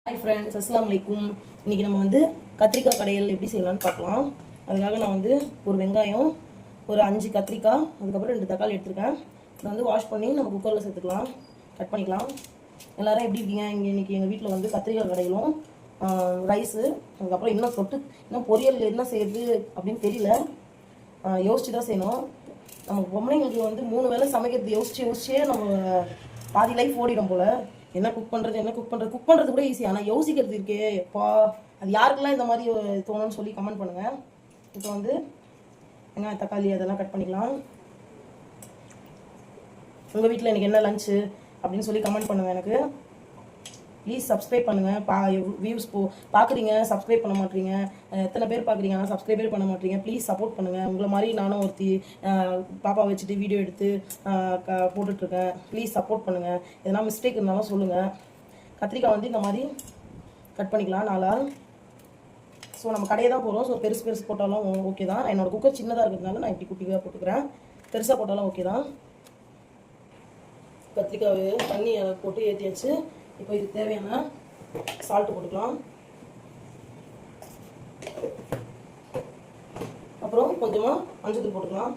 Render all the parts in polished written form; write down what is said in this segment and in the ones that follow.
Hi friends, அஸ்ஸலாமு அலைக்கும். இன்றைக்கி நம்ம வந்து கத்திரிக்காய் கடையில் எப்படி செய்யலாம்னு பார்க்கலாம். அதுக்காக நான் வந்து ஒரு வெங்காயம், ஒரு 5 கத்திரிக்காய், அதுக்கப்புறம் 2 தக்காளி எடுத்துருக்கேன். இதை வந்து வாஷ் பண்ணி நம்ம குக்கரில் சேர்த்துக்கலாம், கட் பண்ணிக்கலாம். எல்லோரும் எப்படி இருக்கீங்க? இன்றைக்கி எங்கள் வீட்டில் வந்து கத்திரிக்காய் கடையிலும் ரைஸு, அதுக்கப்புறம் இன்னும் பொரியல் என்ன செய்யுது அப்படின்னு தெரியல. யோசிச்சு தான் செய்யணும். நம்ம பொம்பளைங்களுக்கு வந்து 3 வேளை சமைக்கிறது யோசிச்சே நம்ம பாதி லைஃப் ஓடிடும் போல். என்ன குக் பண்ணுறது கூட ஈஸி. ஆனால் யோசிக்கிறது இருக்கே எப்பா, அது யாருக்கெல்லாம் இந்த மாதிரி தோணுன்னு சொல்லி கமெண்ட் பண்ணுங்கள். இப்போ வந்து வெங்காயம், தக்காளி அதெல்லாம் கட் பண்ணிக்கலாம். உங்கள் வீட்டில் எனக்கு என்ன லஞ்சு அப்படின்னு சொல்லி கமெண்ட் பண்ணுங்கள். எனக்கு ப்ளீஸ் சப்ஸ்கிரைப் பண்ணுங்கள். வியூஸ் பார்க்குறீங்க, சப்ஸ்கிரைப் பண்ண மாட்டீங்க. எத்தனை பேர் பார்க்குறீங்க ஆனால் சப்ஸ்கிரைபே பண்ண மாட்டீங்க. ப்ளீஸ் சப்போர்ட் பண்ணுங்கள். உங்களை மாதிரி நானும் ஒருத்தி பாப்பா வச்சுட்டு வீடியோ எடுத்து போட்டுட்ருக்கேன். ப்ளீஸ் சப்போர்ட் பண்ணுங்கள். எதனா மிஸ்டேக் இருந்தாலும் சொல்லுங்கள். கத்திரிக்காய் வந்து இந்த மாதிரி கட் பண்ணிக்கலாம் 4. ஸோ நம்ம கடையை தான் போகிறோம். ஸோ பெருசு போட்டாலும் ஓகே தான். என்னோடய குக்கர் சின்னதாக இருக்கிறதுனால நான் இப்படி குட்டியாக போட்டுக்கிறேன். பெருசாக போட்டாலும் ஓகே தான். கத்திரிக்காய் தண்ணி போட்டு ஏற்றியாச்சு. இப்போ இதுக்கு தேவையான சால்ட்டு போட்டுக்கலாம். அப்புறம் கொஞ்சமாக மஞ்சள் போட்டுக்கலாம்.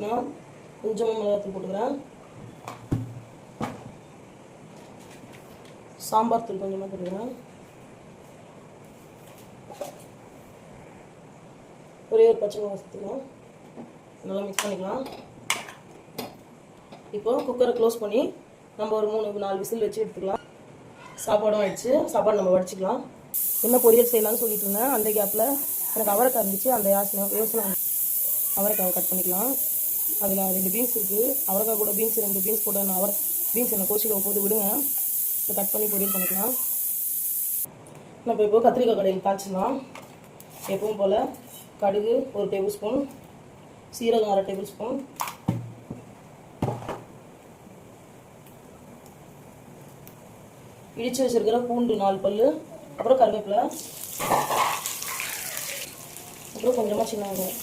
நான் கொஞ்சமாக மிளகாத்தூள் போட்டுக்கிறேன். சாம்பார் தூள் கொஞ்சமாக போட்டுக்கிறேன். ஒரே ஒரு பச்சை மிளகாய் சேர்த்துக்கலாம். நல்லா மிக்ஸ் பண்ணிக்கலாம். இப்போ குக்கரை க்ளோஸ் பண்ணி நம்ம ஒரு 3-4 விசில் வச்சு எடுத்துக்கலாம். சாப்பாடும் ஆயிடுச்சு. சாப்பாடு நம்ம வடிச்சிக்கலாம். என்ன பொரியல் செய்யலாம்னு சொல்லிட்டு இருந்தேன். அந்த கேப்பில் எனக்கு அவரைக்காய் இருந்துச்சு. அந்த யோசனை அவரைக்காவை கட் பண்ணிக்கலாம். அதில் 2 பீன்ஸ் இருக்குது. அவரைக்காய் கூட 2 பீன்ஸ் போட்டு நான் பீன்ஸ் என்ன கோச்சிக்க போது விடுங்க. இப்போ கட் பண்ணி பொரியல் பண்ணிக்கலாம். நம்ம இப்போ கத்திரிக்காய் கடையில் தாளிச்சிடலாம். எப்பவும் போல் கடுகு 1 டேபிள் ஸ்பூன், சீரகம் 1/2 டேபிள் ஸ்பூன், இடித்து வச்சுருக்கிற பூண்டு 4 பல், அப்புறம் கருவேப்பிலை, அப்புறம் கொஞ்சமாக சின்ன வெங்காயம்.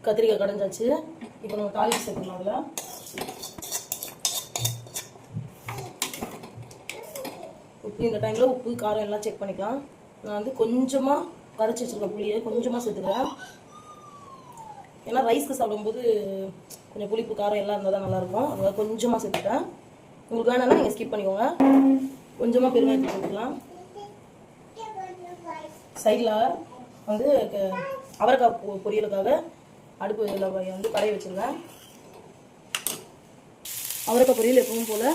கத்திரிக்காய் கடைஞ்சாச்சு. இப்போ நம்ம தாளிப்பு சேர்த்துக்கலாம். அதில் உப்பு, இந்த டைமில் உப்பு காரம் எல்லாம் செக் பண்ணிக்கலாம். நான் வந்து கொஞ்சமாக கரைச்சி வச்சுருக்கேன் புளியை கொஞ்சமாக சேர்த்துக்கிறேன். ஏன்னா ரைஸ்க்கு சாப்பிடும்போது கொஞ்சம் புளிப்பு காரம் எல்லாம் இருந்தால் தான் நல்லாயிருக்கும். அதனால் கொஞ்சமாக சேர்த்துட்டேன். உங்களுக்கு வேணாம்னா நீங்கள் ஸ்கிப் பண்ணிக்கோங்க. கொஞ்சமாக பெருங்காயத்தை போட்டுக்கலாம். சைடில் வந்து அவரைக்காய் பொரியலுக்காக அடுப்பில் வந்து கடைய வச்சுருக்கேன். அவரைக்காய் பொரியல் எப்பவும் போல்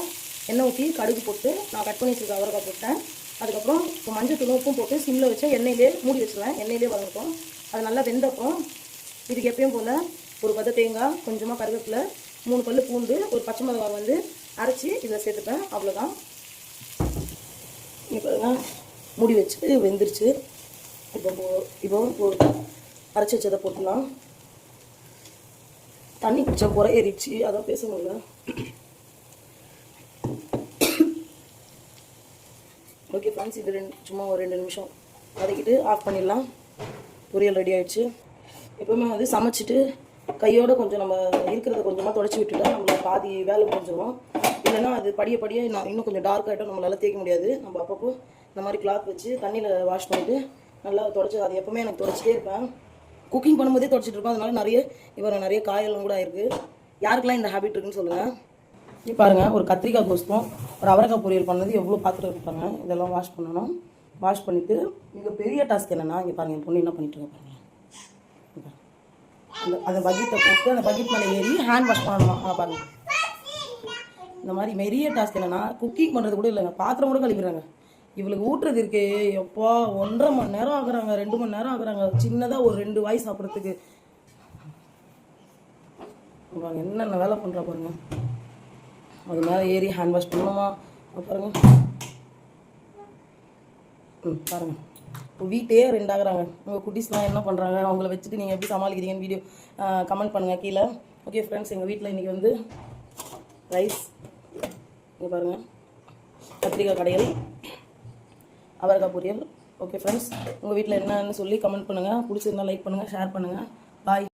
எண்ணெய் ஊற்றி கடுகு போட்டு நான் கட் பண்ணி வச்சுருக்கேன் அவரைக்காய் போட்டேன். அதுக்கப்புறம் இப்போ மஞ்சள் தூள் உப்பும் போட்டு சிம்மில் வச்சு எண்ணெயிலே மூடி வச்சுருவேன். எண்ணெயிலே வதங்கட்டும். அது நல்லா வெந்தப்பறம் இதுக்கு எப்பயும் போல் ஒரு 10 தேங்காய், கொஞ்சமாக கருவேப்பிலை, 3 பல் பூண்டு, ஒரு பச்சை மிளகாய் வந்து அரைச்சி இதில் சேர்த்துப்பேன். அவ்வளோதான். இப்போ மூடி வச்சு வெந்துருச்சு. இப்போ அரைச்சி வச்சதை போட்டுக்கலாம். தண்ணி குடிச்சா குறை ஏறிடுச்சு, அதான் பேச முடியல. ஓகே ஃப்ரெண்ட்ஸ், இது சும்மா ஒரு 2 நிமிஷம் வதக்கிட்டு ஆஃப் பண்ணிடலாம். பொரியல் ரெடி ஆகிடுச்சு. எப்போவுமே வந்து சமைச்சிட்டு கையோடு கொஞ்சம் நம்ம இருக்கிறத கொஞ்சமாக தொடச்சி விட்டுட்டா நம்மளுக்கு பாதி வேலை முடிஞ்சிடும். இல்லைன்னா அது படிய இன்னும் கொஞ்சம் டார்க் ஆகிட்டோம், நம்மளால் தேய்க்க முடியாது. நம்ம அப்பப்போ இந்த மாதிரி கிளாத் வச்சு தண்ணியில் வாஷ் பண்ணிவிட்டு நல்லா தொடச்சி, அது எப்போவுமே எனக்கு தொடச்சிட்டே இருப்பேன். குக்கிங் பண்ணும்போதே தொடச்சிட்டு இருப்பேன். அதனால நிறைய காயெல்லாம் கூட ஆயிருக்கு. யாருக்கெல்லாம் இந்த ஹேபிட் இருக்குன்னு சொல்லுங்கள். இப்போ பாருங்கள், ஒரு கத்திரிக்காய் கோஸ்தும் ஒரு அவரைக்காய் பொரியல் பண்ணது எவ்வளோ பாத்திரம் இருப்பாங்க. இதெல்லாம் வாஷ் பண்ணணும். வாஷ் பண்ணிவிட்டு மிக பெரிய டாஸ்க் என்னென்னா, இங்கே பாருங்கள் என் பொண்ணு என்ன பண்ணிட்டு இருக்க பாருங்கள். அந்த பக்கெட்டை போட்டு அந்த பக்கெட் மேலே ஏறி ஹேண்ட் வாஷ் பண்ணணும். பாருங்கள், இந்த மாதிரி பெரிய டாஸ்க் என்னென்னா குக்கிங் பண்ணுறது கூட இல்லைங்க, பாத்திரம் கூட கழிக்கிறாங்க. இவளுக்கு ஊட்டுறது இருக்கே எப்போ 1.5 மணி நேரம் ஆகுறாங்க, 2 மணி நேரம் ஆகுறாங்க. சின்னதாக ஒரு 2 வாய் சாப்பிட்றதுக்கு என்னென்ன வேலை பண்ணுறா பாருங்க. அது மேலே ஏறி ஹேண்ட் வாஷ் பண்ணணுமா பாருங்க. பாருங்கள், இப்போ வீட்டையே 2 ஆகுறாங்க. உங்கள் குட்டீஸ்லாம் என்ன பண்ணுறாங்க, அவங்கள வச்சுட்டு நீங்கள் எப்படி சமாளிக்கிறீங்கன்னு வீடியோ கமெண்ட் பண்ணுங்கள் கீழே. ஓகே ஃப்ரெண்ட்ஸ், எங்கள் வீட்டில் இன்றைக்கி வந்து ரைஸ், இங்கே பாருங்கள், கத்திரிக்காய் கடையில் அவரைக்காய் பொரியல். ஓகே ஃப்ரெண்ட்ஸ், உங்கள் வீட்டில் என்னன்னு சொல்லி கமெண்ட் பண்ணுங்கள். பிடிச்சிருந்தா லைக் பண்ணுங்கள், ஷேர் பண்ணுங்கள். பாய்.